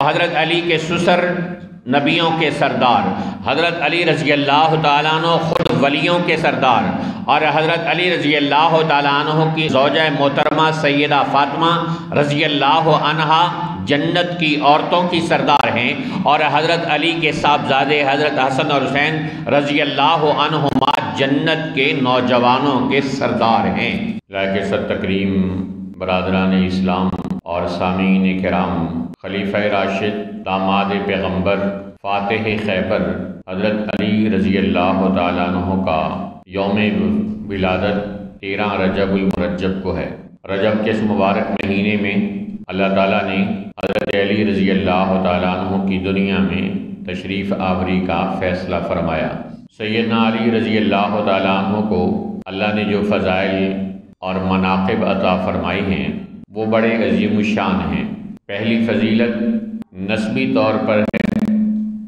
حضرت علی کے سسر نبیوں کے سردار، حضرت علی رضی اللہ تعالیٰ عنہ خود ولیوں کے سردار، اور حضرت علی رضی اللہ تعالیٰ عنہ کی زوجہ محترمہ سیدہ فاطمہ رضی اللہ عنہا جنت کی عورتوں کی سردار ہیں، اور حضرت علی کے صاحبزادے حضرت حسن اور حسین رضی اللہ عنہما جنت کے نوجوانوں کے سردار ہیں۔ لائق صد تکریم برادران اسلام اور سامعین کرام، خلیفہ راشد داماد پیغمبر فاتح خیبر حضرت علی رضی اللہ تعالیٰ عنہ کا یوم ولادت 13 رجب المرجب کو ہے۔ رجب کے اس مبارک مہینے میں اللہ تعالیٰ نے حضرت علی رضی اللہ تعالیٰ عنہ کی دنیا میں تشریف آوری کا فیصلہ فرمایا۔ سیدنا علی رضی اللہ تعالیٰ عنہ کو اللہ نے جو فضائل اور مناقب عطا فرمائی ہیں وہ بڑے عظیم الشان ہیں۔ پہلی فضیلت نسبی طور پر ہے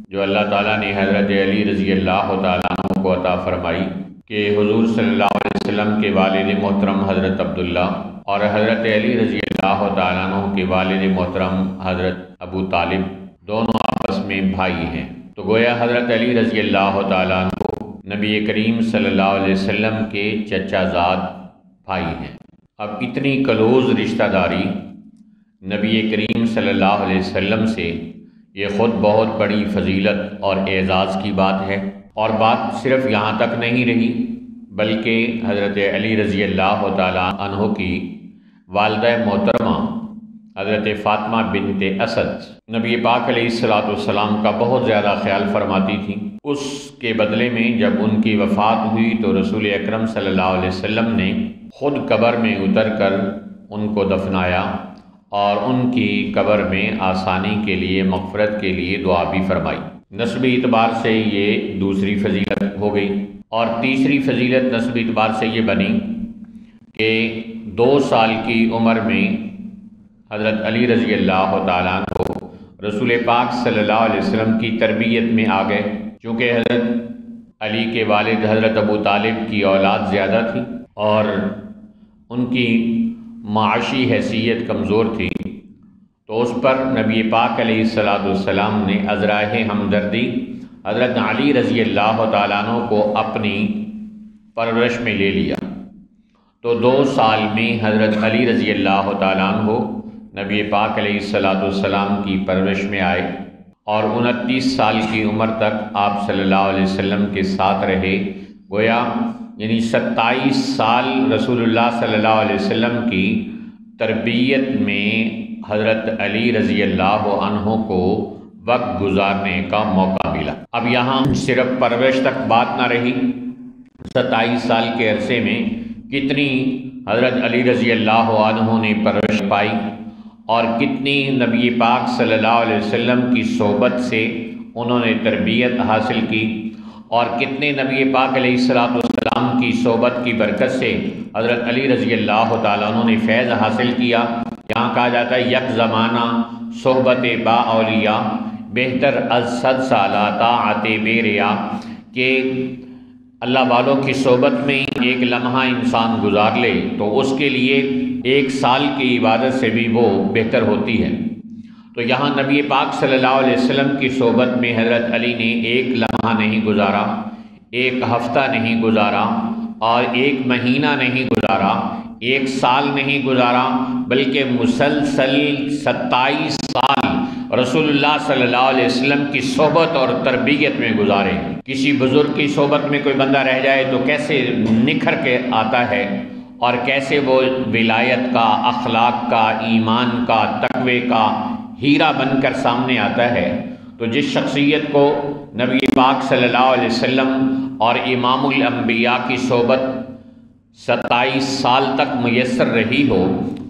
جو اللہ تعالیٰ نے حضرت علی رضی اللہ تعالیٰ عنہ کو عطا فرمائی کہ حضور صلی اللہ علیہ وسلم کے والد محترم حضرت عبداللہ اور حضرت علی رضی اللہ تعالیٰ عنہ کے والد محترم حضرت ابو طالب دونوں آپس میں بھائی ہیں۔ تو گویا حضرت علی رضی اللہ تعالیٰ عنہ نبی کریم صلی اللہ علیہ وسلم کے چچا زاد بھائی ہیں۔ اب اتنی کلوز رشتہ داری نبی کریم صلی اللہ علیہ وسلم سے یہ خود بہت بڑی فضیلت اور اعزاز کی بات ہے، اور بات صرف یہاں تک نہیں رہی بلکہ حضرت علی رضی اللہ تعالیٰ عنہ کی والدہ محترمہ حضرت فاطمہ بنت اسد نبی پاک علیہ السلام کا بہت زیادہ خیال فرماتی تھیں۔ اس کے بدلے میں جب ان کی وفات ہوئی تو رسول اکرم صلی اللہ علیہ وسلم نے خود قبر میں اتر کر ان کو دفنایا اور ان کی قبر میں آسانی کے لیے مغفرت کے لیے دعا بھی فرمائی۔ نسبی اعتبار سے یہ دوسری فضیلت ہو گئی، اور تیسری فضیلت نسبی اعتبار سے یہ بنی کہ 2 سال کی عمر میں حضرت علی رضی اللہ تعالیٰ عنہ رسول پاک صلی اللہ علیہ وسلم کی تربیت میں آ گئے، چونکہ حضرت علی کے والد حضرت ابو طالب کی اولاد زیادہ تھی اور ان کی معاشی حیثیت کمزور تھی، تو اس پر نبی پاک علیہ السلام نے عذرائے ہمدردی حضرت علی رضی اللہ تعالیٰ عنہ کو اپنی پرورش میں لے لیا۔ تو 2 سال میں حضرت علی رضی اللہ تعالیٰ عنہ نبی پاک علیہ السلام کی پرورش میں آئے، اور 29 سال کی عمر تک آپ صلی اللہ علیہ وسلم کے ساتھ رہے۔ گویا یعنی 27 سال رسول اللہ صلی اللہ علیہ وسلم کی تربیت میں حضرت علی رضی اللہ عنہ کو وقت گزارنے کا موقع ملا۔ اب یہاں صرف پرورش تک بات نہ رہی، 27 سال کے عرصے میں کتنی حضرت علی رضی اللہ عنہ نے پرورش پائی، اور کتنی نبی پاک صلی اللہ علیہ وسلم کی صحبت سے انہوں نے تربیت حاصل کی، اور کتنے نبی پاک علیہ السلام کی صحبت کی برکت سے حضرت علی رضی اللہ تعالیٰ عنہ نے فیض حاصل کیا۔ یہاں کہا جاتا ہے یک زمانہ صحبت با اولیاء بہتر از 100 سالہ طاعت بے ریا، کہ اللہ والوں کی صحبت میں ایک لمحہ انسان گزار لے تو اس کے لیے 1 سال کی عبادت سے بھی وہ بہتر ہوتی ہے۔ تو یہاں نبی پاک صلی اللہ علیہ وسلم کی صحبت میں حضرت علی نے 1 لمحہ نہیں گزارا، 1 ہفتہ نہیں گزارا، اور 1 مہینہ نہیں گزارا، 1 سال نہیں گزارا، بلکہ مسلسل 27 سال رسول اللہ صلی اللہ علیہ وسلم کی صحبت اور تربیت میں گزارے۔ کسی بزرگ کی صحبت میں کوئی بندہ رہ جائے تو کیسے نکھر کے آتا ہے، اور کیسے وہ ولایت کا، اخلاق کا، ایمان کا، تقوی کا ہیرا بن کر سامنے آتا ہے۔ تو جس شخصیت کو نبی پاک صلی اللہ علیہ وسلم اور امام الانبیاء کی صحبت 27 سال تک میسر رہی ہو،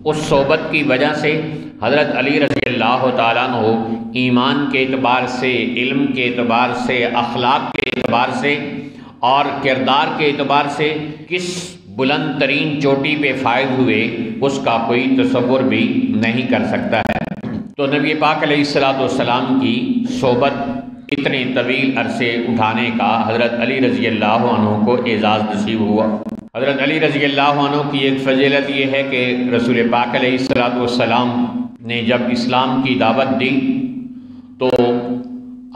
اس صحبت کی وجہ سے حضرت علی رضی اللہ تعالیٰ عنہ ایمان کے اعتبار سے، علم کے اعتبار سے، اخلاق کے اعتبار سے اور کردار کے اعتبار سے کس بلند ترین چوٹی پہ فائز ہوئے اس کا کوئی تصور بھی نہیں کر سکتا ہے۔ تو نبی پاک علیہ السلام کی صحبت اتنے طویل عرصے اٹھانے کا حضرت علی رضی اللہ عنہ کو اعزاز نصیب ہوا۔ حضرت علی رضی اللہ عنہ کی ایک فضیلت یہ ہے کہ رسول پاک علیہ السلام نے جب اسلام کی دعوت دی تو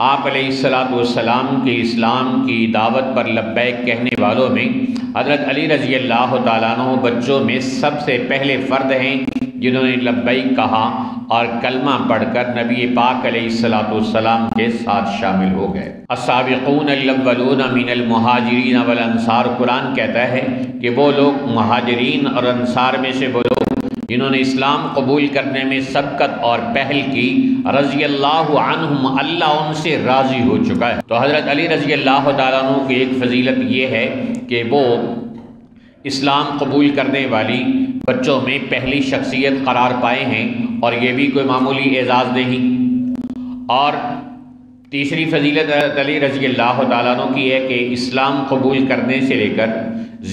آپ علیہ السلام کے اسلام کی دعوت پر لبیک کہنے والوں میں حضرت علی رضی اللہ تعالیٰ عنہ بچوں میں سب سے پہلے فرد ہیں جنہوں نے لبیک کہا اور کلمہ پڑھ کر نبی پاک علیہ السلام کے ساتھ شامل ہو گئے۔ السابقون الاولون من المہاجرین والانصار، قرآن کہتا ہے کہ وہ لوگ مہاجرین اور انصار میں سے وہ لوگ جنہوں نے اسلام قبول کرنے میں سبقت اور پہل کی، رضی اللہ عنہم، اللہ ان سے راضی ہو چکا ہے۔ تو حضرت علی رضی اللہ تعالیٰ عنہ کی ایک فضیلت یہ ہے کہ وہ اسلام قبول کرنے والی بچوں میں پہلی شخصیت قرار پائے ہیں، اور یہ بھی کوئی معمولی اعزاز نہیں۔ اور تیسری فضیلت حضرت علی رضی اللہ تعالیٰ عنہ کی ہے کہ اسلام قبول کرنے سے لے کر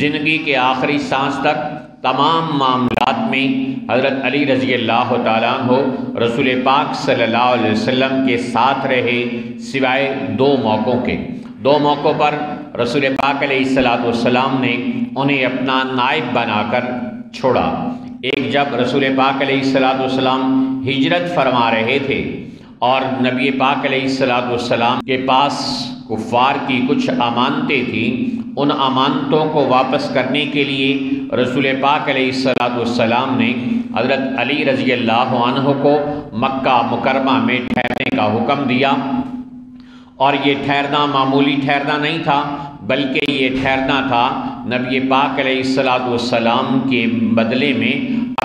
زندگی کے آخری سانس تک تمام معاملات میں حضرت علی رضی اللہ تعالیٰ عنہ رسول پاک صلی اللہ علیہ وسلم کے ساتھ رہے، سوائے دو موقعوں پر رسول پاک علیہ السلام نے انہیں اپنا نائب بنا کر چھوڑا۔ ایک جب رسول پاک علیہ السلام ہجرت فرما رہے تھے اور نبی پاک علیہ السلام کے پاس کفار کی کچھ امانتیں تھیں، ان امانتوں کو واپس کرنے کے لیے رسول پاک علیہ السلام نے حضرت علی رضی اللہ عنہ کو مکہ مکرمہ میں ٹھہرنے کا حکم دیا، اور یہ ٹھہرنا معمولی ٹھہرنا نہیں تھا، بلکہ یہ ٹھہرنا تھا نبی پاک علیہ السلام کے بدلے میں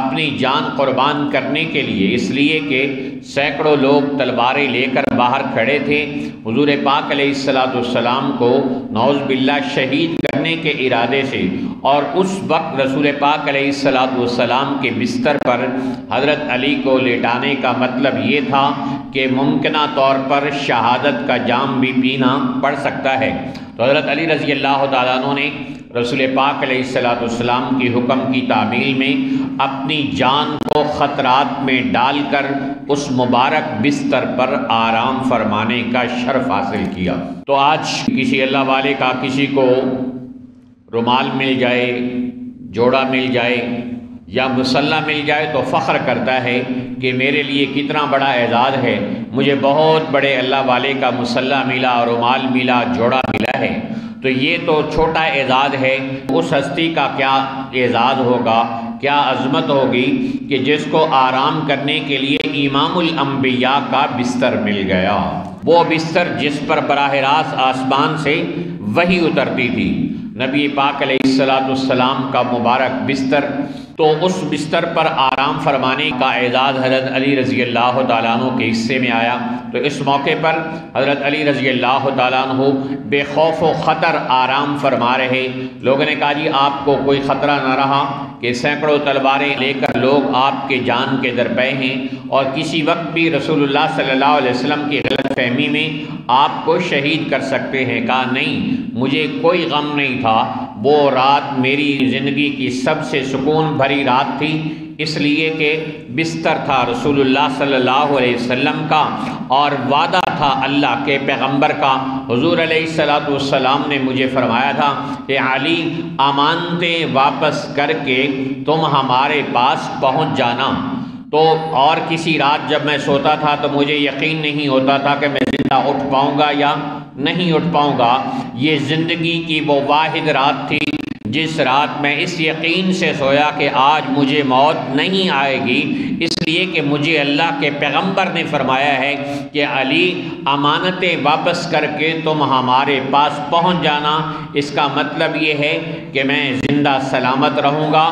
اپنی جان قربان کرنے کے لیے، اس لیے کہ سینکڑوں لوگ تلواریں لے کر باہر کھڑے تھے حضور پاک علیہ السلام کو نعوذ باللہ شہید کرنے کے ارادے سے۔ اور اس وقت رسول پاک علیہ السلام کے بستر پر حضرت علی کو لیٹانے کا مطلب یہ تھا کہ ممکنہ طور پر شہادت کا جام بھی پینا پڑ سکتا ہے۔ تو حضرت علی رضی اللہ تعالیٰ عنہ نے رسول پاک علیہ السلام کی حکم کی تعمیل میں اپنی جان کو خطرات میں ڈال کر اس مبارک بستر پر آرام فرمانے کا شرف حاصل کیا۔ تو آج کسی اللہ والے کا کسی کو رومال مل جائے، جوڑا مل جائے یا مسلح مل جائے تو فخر کرتا ہے کہ میرے لیے کتنا بڑا اعزاز ہے، مجھے بہت بڑے اللہ والے کا مسلح ملا، رومال ملا، جوڑا ملا ہے۔ تو یہ تو چھوٹا اعزاز ہے، اس ہستی کا کیا اعزاز ہوگا، کیا عظمت ہوگی کہ جس کو آرام کرنے کے لیے امام الانبیاء کا بستر مل گیا، وہ بستر جس پر براہ راست آسمان سے وحی اترتی تھی، نبی پاک علیہ السلام کا مبارک بستر۔ تو اس بستر پر آرام فرمانے کا اعزاز حضرت علی رضی اللہ تعالیٰ عنہ کے حصے میں آیا۔ تو اس موقع پر حضرت علی رضی اللہ تعالیٰ عنہ بے خوف و خطر آرام فرما رہے۔ لوگوں نے کہا جی آپ کو کوئی خطرہ نہ رہا کہ سینکڑوں تلواریں لے کر لوگ آپ کے جان کے درپے ہیں اور کسی وقت بھی رسول اللہ صلی اللہ علیہ وسلم کی غلط فہمی میں آپ کو شہید کر سکتے ہیں؟ کہا نہیں، مجھے کوئی غم نہیں تھا، وہ رات میری زندگی کی سب سے سکون بھری رات تھی، اس لیے کہ بستر تھا رسول اللہ صلی اللہ علیہ وسلم کا اور وعدہ تھا اللہ کے پیغمبر کا۔ حضور علیہ السلام نے مجھے فرمایا تھا کہ علی امانتیں واپس کر کے تم ہمارے پاس پہنچ جانا۔ تو اور کسی رات جب میں سوتا تھا تو مجھے یقین نہیں ہوتا تھا کہ میں زندہ اٹھ پاؤں گا یا نہیں اٹھ پاؤں گا۔ یہ زندگی کی وہ واحد رات تھی جس رات میں اس یقین سے سویا کہ آج مجھے موت نہیں آئے گی، اس لیے کہ مجھے اللہ کے پیغمبر نے فرمایا ہے کہ علی امانتیں واپس کر کے تم ہمارے پاس پہنچ جانا۔ اس کا مطلب یہ ہے کہ میں زندہ سلامت رہوں گا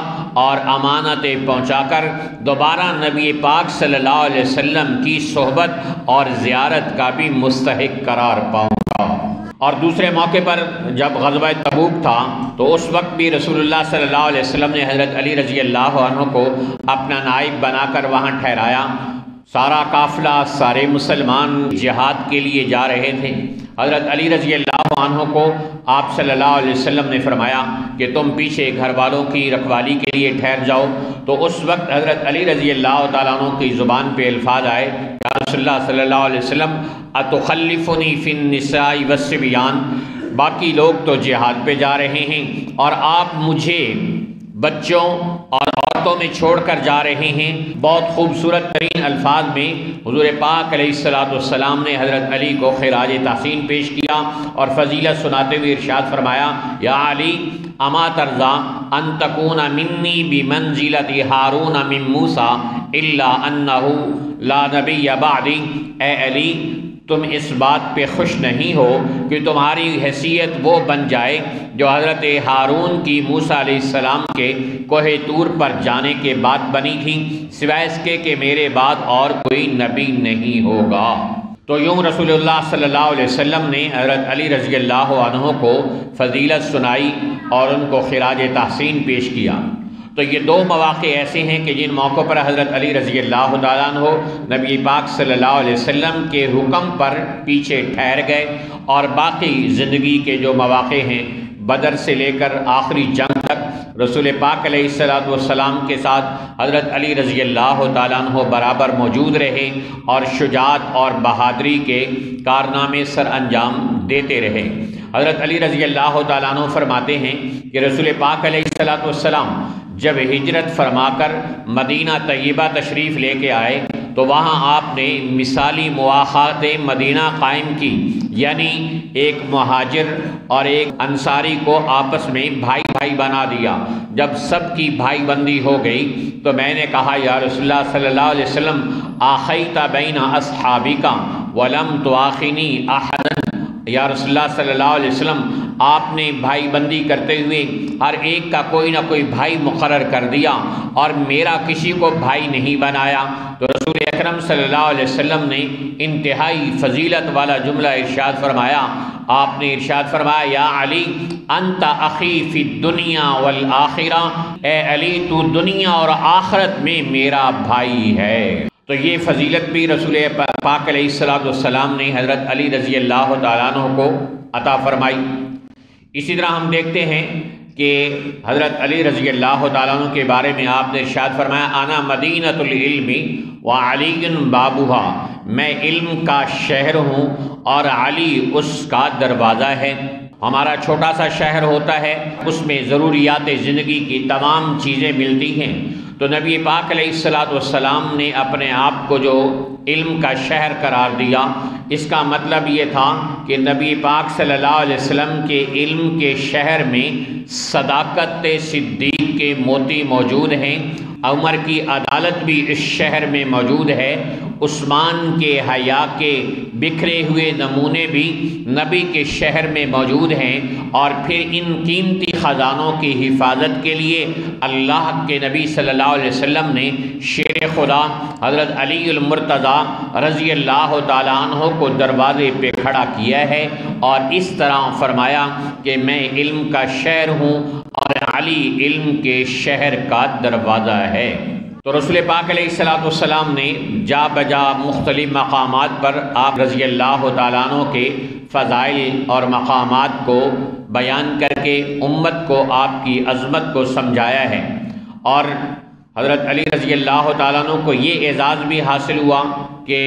اور امانتیں پہنچا کر دوبارہ نبی پاک صلی اللہ علیہ وسلم کی صحبت اور زیارت کا بھی مستحق قرار پاؤں گا۔ اور دوسرے موقع پر جب غزوہ تبوک تھا تو اس وقت بھی رسول اللہ صلی اللہ علیہ وسلم نے حضرت علی رضی اللہ عنہ کو اپنا نائب بنا کر وہاں ٹھہرایا۔ سارا قافلہ، سارے مسلمان جہاد کے لیے جا رہے تھے۔ حضرت علی رضی اللہ عنہ کو آپ صلی اللہ علیہ وسلم نے فرمایا کہ تم پیچھے گھر والوں کی رکھوالی کے لیے ٹھہر جاؤ۔ تو اس وقت حضرت علی رضی اللہ تعالیٰ عنہ کی زبان پہ الفاظ آئے، یا رسول اللہ صلی اللہ علیہ وسلم اتخلفنی فی النساء والصبیان، باقی لوگ تو جہاد پہ جا رہے ہیں اور آپ مجھے بچوں اور عورتوں باتوں میں چھوڑ کر جا رہے ہیں۔ بہت خوبصورت ترین الفاظ میں حضور پاک علیہ السلام نے حضرت علی کو خراج تحسین پیش کیا اور فضیلت سناتے ہوئے ارشاد فرمایا، یا علی اما ترضا ان تکون منی بمنزلۃ ہارون من موسیٰ الا انہ لا نبی بعدی۔ اے علی تم اس بات پہ خوش نہیں ہو کہ تمہاری حیثیت وہ بن جائے جو حضرت ہارون کی موسیٰ علیہ السلام کے کوہ طور پر جانے کے بعد بنی تھی، سوائے اس کے کہ میرے بعد اور کوئی نبی نہیں ہوگا۔ تو یوں رسول اللہ صلی اللہ علیہ وسلم نے حضرت علی رضی اللہ عنہ کو فضیلت سنائی اور ان کو خراج تحسین پیش کیا۔ تو یہ دو مواقع ایسے ہیں کہ جن موقعوں پر حضرت علی رضی اللہ تعالیٰ عنہ نبی پاک صلی اللہ علیہ وسلم کے حکم پر پیچھے ٹھہر گئے، اور باقی زندگی کے جو مواقع ہیں بدر سے لے کر آخری جنگ تک رسول پاک علیہ السلام کے ساتھ حضرت علی رضی اللہ تعالیٰ عنہ برابر موجود رہے اور شجاعت اور بہادری کے کارنامے سر انجام دیتے رہے۔ حضرت علی رضی اللہ تعالیٰ عنہ فرماتے ہیں کہ رسول پاک علیہ السلام جب ہجرت فرما کر مدینہ طیبہ تشریف لے کے آئے تو وہاں آپ نے مثالی مواخات مدینہ قائم کی، یعنی ایک مہاجر اور ایک انصاری کو آپس میں بھائی بھائی بنا دیا۔ جب سب کی بھائی بندی ہو گئی تو میں نے کہا، یا رسول اللہ صلی اللہ علیہ وسلم آخیت بین اصحابکا ولم تواخنی احدا۔ یا رسول اللہ صلی اللہ علیہ وسلم آپ نے بھائی بندی کرتے ہوئے ہر ایک کا کوئی نہ کوئی بھائی مقرر کر دیا اور میرا کسی کو بھائی نہیں بنایا۔ تو رسول اکرم صلی اللہ علیہ وسلم نے انتہائی فضیلت والا جملہ ارشاد فرمایا۔ آپ نے ارشاد فرمایا، یا علی انت اخی فی الدنیا والآخرہ، اے علی تو دنیا اور آخرت میں میرا بھائی ہے۔ تو یہ فضیلت بھی رسول پاک علیہ السلام نے حضرت علی رضی اللہ تعالیٰ عنہ کو عطا فرمائی۔ اسی طرح ہم دیکھتے ہیں کہ حضرت علی رضی اللہ تعالیٰ عنہ کے بارے میں آپ نے ارشاد فرمایا، انا مدینۃ العلم وعلی بابها، میں علم کا شہر ہوں اور علی اس کا دروازہ ہے۔ ہمارا چھوٹا سا شہر ہوتا ہے، اس میں ضروریات زندگی کی تمام چیزیں ملتی ہیں، تو نبی پاک علیہ السلام نے اپنے آپ کو جو علم کا شہر قرار دیا، اس کا مطلب یہ تھا کہ نبی پاک صلی اللہ علیہ وسلم کے علم کے شہر میں صداقت صدیق کے موتی موجود ہیں، عمر کی عدالت بھی اس شہر میں موجود ہے، عثمان کے حیا کے بکھرے ہوئے نمونے بھی نبی کے شہر میں موجود ہیں، اور پھر ان قیمتی خزانوں کی حفاظت کے لیے اللہ کے نبی صلی اللہ علیہ وسلم نے شیر خدا حضرت علی المرتضیٰ رضی اللہ تعالیٰ عنہ کو دروازے پہ کھڑا کیا ہے، اور اس طرح فرمایا کہ میں علم کا شہر ہوں اور علی علم کے شہر کا دروازہ ہے۔ تو رسول پاک علیہ السلام نے جا بجا مختلف مقامات پر آپ رضی اللہ تعالیٰ عنہ کے فضائل اور مقامات کو بیان کر کے امت کو آپ کی عظمت کو سمجھایا ہے، اور حضرت علی رضی اللہ تعالیٰ عنہ کو یہ اعزاز بھی حاصل ہوا کہ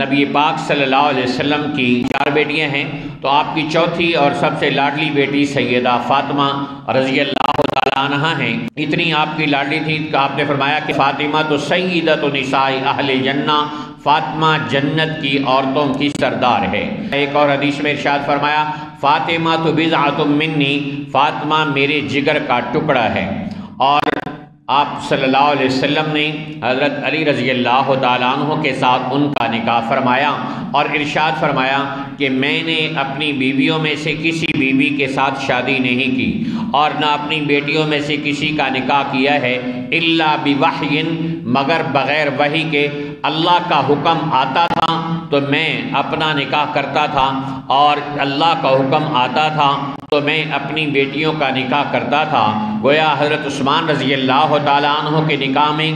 نبی پاک صلی اللہ علیہ وسلم کی 4 بیٹیاں ہیں، تو آپ کی چوتھی اور سب سے لاڈلی بیٹی سیدہ فاطمہ رضی اللہ تعالیٰ عنہ ہیں۔ اتنی آپ کی لاڈلی تھی کہ آپ نے فرمایا کہ فاطمہ تو سیدۃ نساء اہل جنہ، فاطمہ جنت کی عورتوں کی سردار ہے۔ ایک اور حدیث میں ارشاد فرمایا، فاطمہ تو بضعۃ منی، فاطمہ میرے جگر کا ٹکڑا ہے۔ اور آپ صلی اللہ علیہ وسلم نے حضرت علی رضی اللہ تعالیٰ عنہ کے ساتھ ان کا نکاح فرمایا اور ارشاد فرمایا کہ میں نے اپنی بیویوں میں سے کسی بیوی کے ساتھ شادی نہیں کی اور نہ اپنی بیٹیوں میں سے کسی کا نکاح کیا ہے الا بوحی، مگر بغیر وحی کے۔ اللہ کا حکم آتا تھا تو میں اپنا نکاح کرتا تھا، اور اللہ کا حکم آتا تھا تو میں اپنی بیٹیوں کا نکاح کرتا تھا۔ گویا حضرت عثمان رضی اللہ تعالیٰ عنہ کے نکاح میں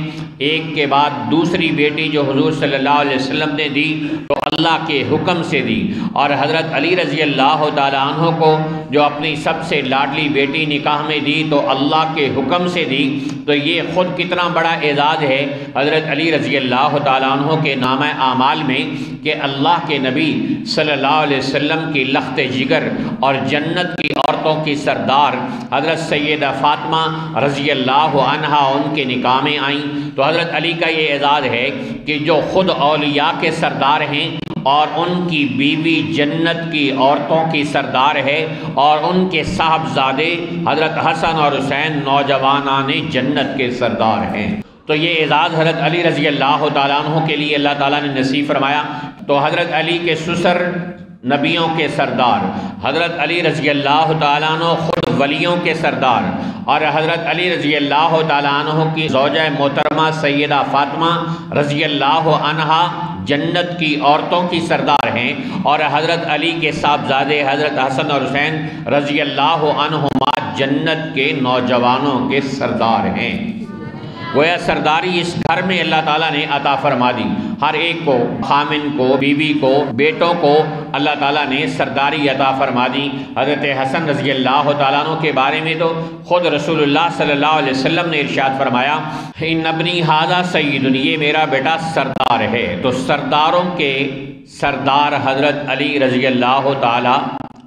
ایک کے بعد دوسری بیٹی جو حضور صلی اللہ علیہ وسلم نے دی تو اللہ کے حکم سے دی، اور حضرت علی رضی اللہ تعالیٰ عنہ کو جو اپنی سب سے لاڈلی بیٹی نکاح میں دی تو اللہ کے حکم سے دی۔ تو یہ خود کتنا بڑا اعزاز ہے حضرت علی رضی اللہ تعالیٰ عنہ کے نامہ اعمال میں کہ اللہ کے نبی صلی اللہ علیہ وسلم کی لخت جگر اور جنت کی عورتوں عورتوں کی سردار حضرت سیدہ فاطمہ رضی اللہ عنہا ان کے نکاح میں آئیں، تو حضرت علی کا یہ اعزاز ہے کہ جو خود اولیاء کے سردار ہیں اور ان کی بیوی جنت کی عورتوں کی سردار ہے، اور ان کے صاحبزادے حضرت حسن اور حسین نوجوانان جنت کے سردار ہیں۔ تو یہ اعزاز حضرت علی رضی اللہ تعالیٰ عنہ کے لیے اللہ تعالیٰ نے نصیب فرمایا۔ تو حضرت علی کے سسر نبیوں کے سردار، حضرت علی رضی اللہ تعالیٰ عنہ خود ولیوں کے سردار، اور حضرت علی رضی اللہ تعالیٰ عنہ کی زوجہ محترمہ سیدہ فاطمہ رضی اللہ عنہا جنت کی عورتوں کی سردار ہیں، اور حضرت علی کے صاحبزادے حضرت حسن اور حسین رضی اللہ عنہما جنت کے نوجوانوں کے سردار ہیں۔ گویا سرداری اس گھر میں اللہ تعالیٰ نے عطا فرما دی، ہر ایک کو، خامن کو، بیوی کو، بیٹوں کو اللہ تعالیٰ نے سرداری عطا فرما دی۔ حضرت حسن رضی اللہ تعالیٰ عنہ کے بارے میں تو خود رسول اللہ صلی اللہ علیہ وسلم نے ارشاد فرمایا، ان ابنی ھذا سید، یہ میرا بیٹا سردار ہے۔ تو سرداروں کے سردار حضرت علی رضی اللہ تعالیٰ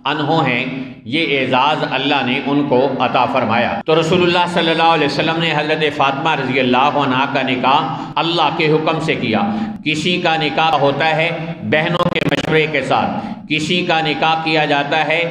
عنہ ہیں، یہ اعزاز اللہ نے ان کو عطا فرمایا۔ تو رسول اللہ صلی اللہ علیہ وسلم نے حضرت فاطمہ رضی اللہ عنہا کا نکاح اللہ کے حکم سے کیا۔ کسی کا نکاح ہوتا ہے بہنوں کے مشورے کے ساتھ، کسی کا نکاح کیا جاتا ہے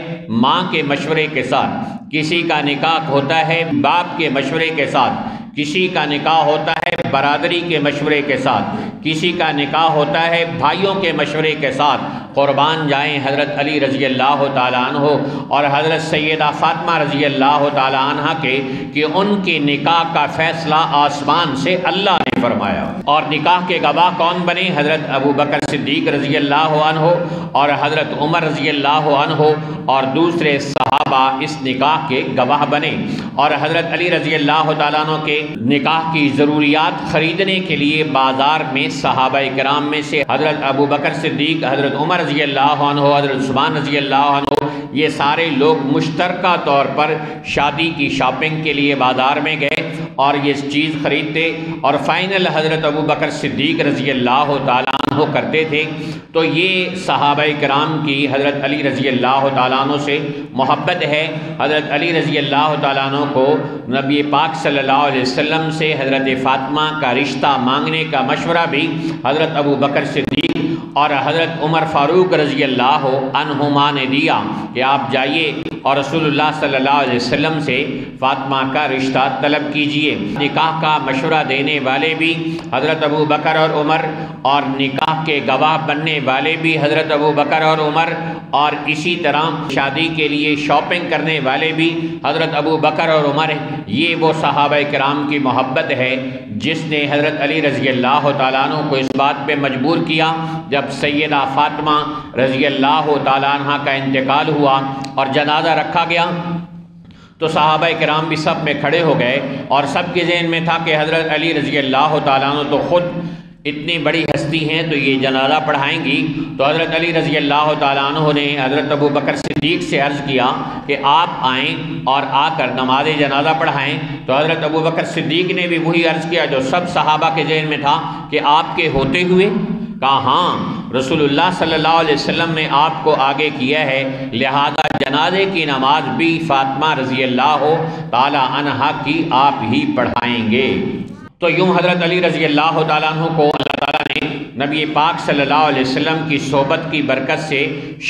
ماں کے مشورے کے ساتھ، کسی کا نکاح ہوتا ہے باپ کے مشورے کے ساتھ، کسی کا نکاح ہوتا ہے برادری کے مشورے کے ساتھ، کسی کا نکاح ہوتا ہے بھائیوں کے مشورے کے ساتھ۔ قربان جائیں حضرت علی رضی اللہ تعالیٰ عنہ اور حضرت سیدہ فاطمہ رضی اللہ تعالیٰ عنہ کے کہ ان کے نکاح کا فیصلہ آسمان سے اللہ نے فرمایا۔ اور نکاح کے گواہ کون بنے؟ حضرت ابو بکر صدیق رضی اللہ عنہ اور حضرت عمر رضی اللہ عنہ اور دوسرے صحابہ اس نکاح کے گواہ بنے۔ اور حضرت علی رضی اللہ تعالیٰ عنہ کے نکاح کی ضروریات خریدنے کے لیے بازار میں صحابہ کرام میں سے حضرت ابو بکر صدیق، حضرت عمر رضی اللہ عنہ، حضرت عثمان رضی اللہ عنہ، یہ سارے لوگ مشترکہ طور پر شادی کی شاپنگ کے لیے بازار میں گئے اور یہ چیز خریدتے، اور فائنل حضرت ابو بکر صدیق رضی اللہ تعالیٰ عنہ کرتے تھے۔ تو یہ صحابہ کرام کی حضرت علی رضی اللہ تعالیٰ عنہ سے محبت ہے۔ حضرت علی رضی اللہ تعالیٰ عنہ کو نبی پاک صلی اللہ علیہ وسلم سے حضرت فاطمہ کا رشتہ مانگنے کا مشورہ بھی حضرت ابو بکر صدیق اور حضرت عمر فاروق رضی اللہ عنہما نے دیا کہ آپ جائیے اور رسول اللہ صلی اللہ علیہ وسلم سے فاطمہ کا رشتہ طلب کیجئے۔ نکاح کا مشورہ دینے والے بھی حضرت ابو بکر اور عمر، اور نکاح کے گواہ بننے والے بھی حضرت ابو بکر اور عمر، اور اسی طرح شادی کے لیے شاپنگ کرنے والے بھی حضرت ابو بکر اور عمر۔ یہ وہ صحابہ کرام کی محبت ہے جس نے حضرت علی رضی اللہ تعالیٰ عنہ کو اس بات پہ مجبور کیا جب سیدہ فاطمہ رضی اللہ تعالیٰ عنہ کا انتقال ہوا اور جنازہ رکھا گیا، تو صحابہ کرام بھی سب میں کھڑے ہو گئے، اور سب کے ذہن میں تھا کہ حضرت علی رضی اللہ تعالیٰ عنہ تو خود اتنی بڑی ہستی ہیں تو یہ جنازہ پڑھائیں گی۔ تو حضرت علی رضی اللہ تعالیٰ عنہ نے حضرت ابو بکر صدیق سے عرض کیا کہ آپ آئیں اور آ کر نماز جنازہ پڑھائیں۔ تو حضرت ابو بکر صدیق نے بھی وہی عرض کیا جو سب صحابہ کے ذہن میں تھا کہ آپ کے ہوتے ہوئے، کہا ہاں رسول اللہ صلی اللہ علیہ وسلم نے آپ کو آگے کیا ہے، لہذا جنازے کی نماز بھی فاطمہ رضی اللہ تعالیٰ عنہا کی آپ ہی پڑھائیں گے۔ تو یوں حضرت علی رضی اللہ تعالیٰ عنہ کو اللہ تعالیٰ نے نبی پاک صلی اللہ علیہ وسلم کی صحبت کی برکت سے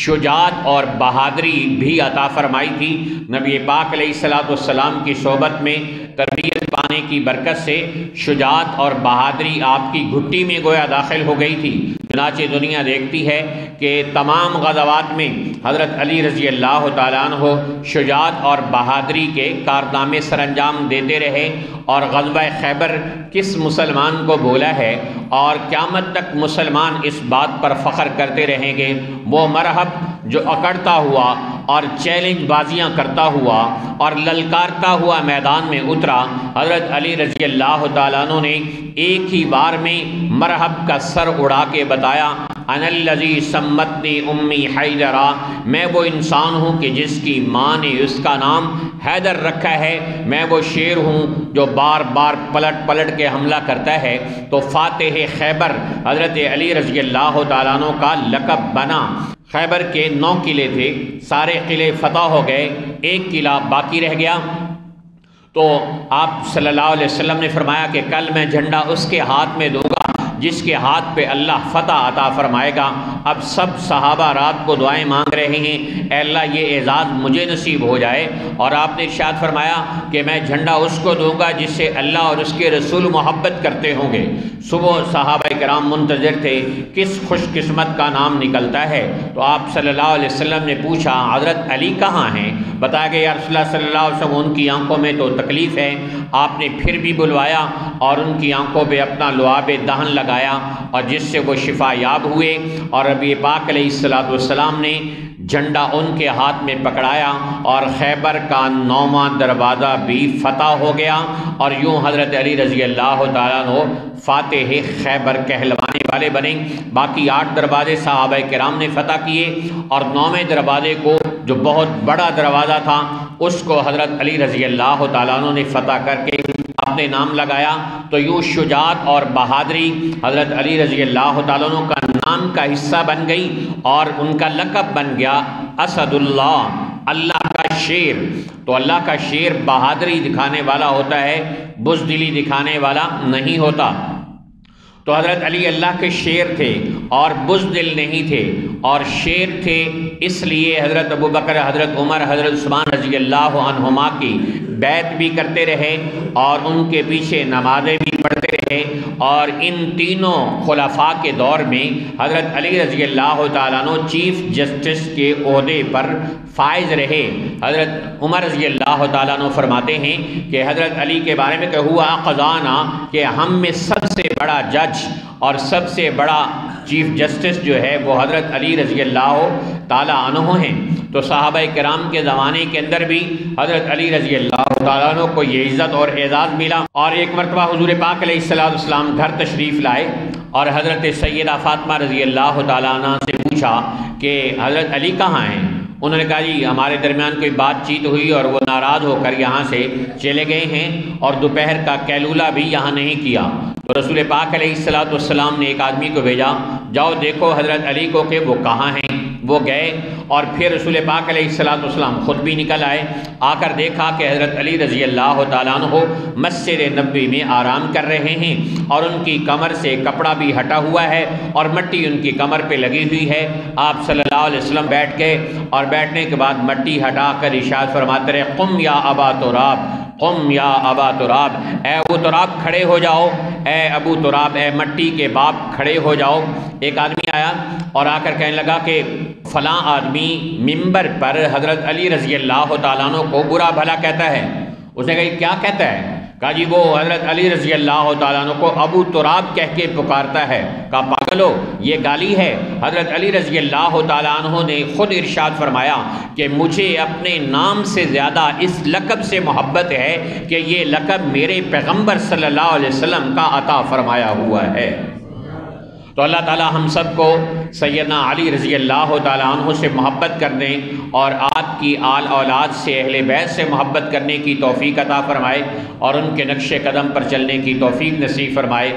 شجاعت اور بہادری بھی عطا فرمائی تھی۔ نبی پاک علیہ السلام کی صحبت میں تربیت پانے کی برکت سے شجاعت اور بہادری آپ کی گھٹی میں گویا داخل ہو گئی تھی۔ چنانچہ دنیا دیکھتی ہے کہ تمام غزوات میں حضرت علی رضی اللہ تعالیٰ عنہ شجاعت اور بہادری کے کارنامے سر انجام دیتے رہے، اور غزوہ خیبر کس مسلمان کو بولا ہے، اور قیامت تک مسلمان اس بات پر فخر کرتے رہیں گے، وہ مرحب جو اکڑتا ہوا اور چیلنج بازیاں کرتا ہوا اور للکارتا ہوا میدان میں اترا، حضرت علی رضی اللہ تعالیٰ عنہ نے ایک ہی بار میں مرحب کا سر اڑا کے بتایا، انا الذی سمتنی امی حیدرا، میں وہ انسان ہوں کہ جس کی ماں نے اس کا نام حیدر رکھا ہے، میں وہ شیر ہوں جو بار بار پلٹ پلٹ کے حملہ کرتا ہے۔ تو فاتح خیبر حضرت علی رضی اللہ تعالیٰ عنہ کا لقب بنا۔ خیبر کے 9 قلعے تھے، سارے قلعے فتح ہو گئے، ایک قلعہ باقی رہ گیا۔ تو آپ صلی اللہ علیہ وسلم نے فرمایا کہ کل میں جھنڈا اس کے ہاتھ میں دوں گا جس کے ہاتھ پہ اللہ فتح عطا فرمائے گا۔ اب سب صحابہ رات کو دعائیں مانگ رہے ہیں، اے اللہ یہ اعزاز مجھے نصیب ہو جائے، اور آپ نے ارشاد فرمایا کہ میں جھنڈا اس کو دوں گا جس سے اللہ اور اس کے رسول محبت کرتے ہوں گے۔ صبح صحابہ کرام منتظر تھے کس خوش قسمت کا نام نکلتا ہے، تو آپ صلی اللہ علیہ وسلم نے پوچھا حضرت علی کہاں ہیں؟ بتایا کہ یا رسول اللہ صلی اللہ علیہ وسلم ان کی آنکھوں میں تو تکلیف ہے۔ آپ نے پھر بھی بلوایا اور ان کی آنکھوں پہ اپنا لعاب دہن لگایا، اور جس سے وہ شفا یاب ہوئے، اور نبی پاک علیہ السلام نے جھنڈا ان کے ہاتھ میں پکڑایا، اور خیبر کا 9واں دروازہ بھی فتح ہو گیا، اور یوں حضرت علی رضی اللہ تعالیٰ عنہ فاتح خیبر کہلوانے والے بنے۔ باقی 8 دروازے صحابہ کرام نے فتح کیے، اور 9ویں دروازے کو جو بہت بڑا دروازہ تھا اس کو حضرت علی رضی اللہ تعالیٰ عنہ نے فتح کر کے اپنے نام لگایا۔ تو یوں شجاعت اور بہادری حضرت علی رضی اللہ تعالیٰ عنہ کا نام کا حصہ بن گئی، اور ان کا لقب بن گیا اسد اللہ، اللہ کا شیر۔ تو اللہ کا شیر بہادری دکھانے والا ہوتا ہے، بزدلی دکھانے والا نہیں ہوتا۔ تو حضرت علی اللہ کے شیر تھے اور بزدل نہیں تھے، اور شیر تھے اس لیے حضرت ابوبکر، حضرت عمر، حضرت عثمان رضی اللہ عنہما کی بیعت بھی کرتے رہے، اور ان کے پیچھے نمازیں بھی پڑھتے رہے، اور ان تینوں خلفاء کے دور میں حضرت علی رضی اللہ تعالیٰ عنہ چیف جسٹس کے عہدے پر فائز رہے۔ حضرت عمر رضی اللہ تعالیٰ عنہ فرماتے ہیں کہ حضرت علی کے بارے میں کہ ہوا قضانا، کہ ہم میں سب سے بڑا جج اور سب سے بڑا چیف جسٹس جو ہے وہ حضرت علی رضی اللہ تعالیٰ عنہ ہیں۔ تو صحابہ کرام کے زمانے کے اندر بھی حضرت علی رضی اللہ تعالیٰ عنہ کو یہ عزت اور اعزاز ملا۔ اور ایک مرتبہ حضور پاک علیہ السلام گھر تشریف لائے، اور حضرت سیدہ فاطمہ رضی اللہ تعالیٰ عنہ سے پوچھا کہ حضرت علی کہاں ہیں؟ انہوں نے کہا جی ہمارے درمیان کوئی بات چیت ہوئی اور وہ ناراض ہو کر یہاں سے چلے گئے ہیں، اور دوپہر کا کیلولہ بھی یہاں نہیں کیا۔ تو رسول پاک علیہ السلام نے ایک آدمی کو بھیجا، جاؤ دیکھو حضرت علی کو کہ وہ کہاں ہیں۔ وہ گئے، اور پھر رسول پاک علیہ السلام خود بھی نکل آئے، آ کر دیکھا کہ حضرت علی رضی اللہ تعالیٰ عنہ مسجد نبوی میں آرام کر رہے ہیں، اور ان کی کمر سے کپڑا بھی ہٹا ہوا ہے، اور مٹی ان کی کمر پہ لگی ہوئی ہے۔ آپ صلی اللہ علیہ وسلم بیٹھ گئے، اور بیٹھنے کے بعد مٹی ہٹا کر ارشاد فرماتے رہے قم یا ابا تراب، قم یا ابا تراب، اے ابو تراب کھڑے ہو جاؤ، اے ابو تراب، اے مٹی کے باپ کھڑے ہو جاؤ۔ ایک آدمی آیا اور آ کر کہنے لگا کہ فلاں آدمی ممبر پر حضرت علی رضی اللہ تعالیٰ عنہ کو برا بھلا کہتا ہے۔ اس نے کہا کیا کہتا ہے؟ کہا جی وہ حضرت علی رضی اللہ تعالیٰ عنہ کو ابو تراب کہہ کے پکارتا ہے۔ کہا پاگل ہو، یہ گالی ہے۔ حضرت علی رضی اللہ تعالیٰ عنہ نے خود ارشاد فرمایا کہ مجھے اپنے نام سے زیادہ اس لقب سے محبت ہے کہ یہ لقب میرے پیغمبر صلی اللہ علیہ وسلم کا عطا فرمایا ہوا ہے۔ تو اللہ تعالیٰ ہم سب کو سیدنا علی رضی اللہ تعالیٰ عنہ سے محبت کرنے، اور آپ کی آل اولاد سے، اہل بیت سے محبت کرنے کی توفیق عطا فرمائے، اور ان کے نقش قدم پر چلنے کی توفیق نصیب فرمائے۔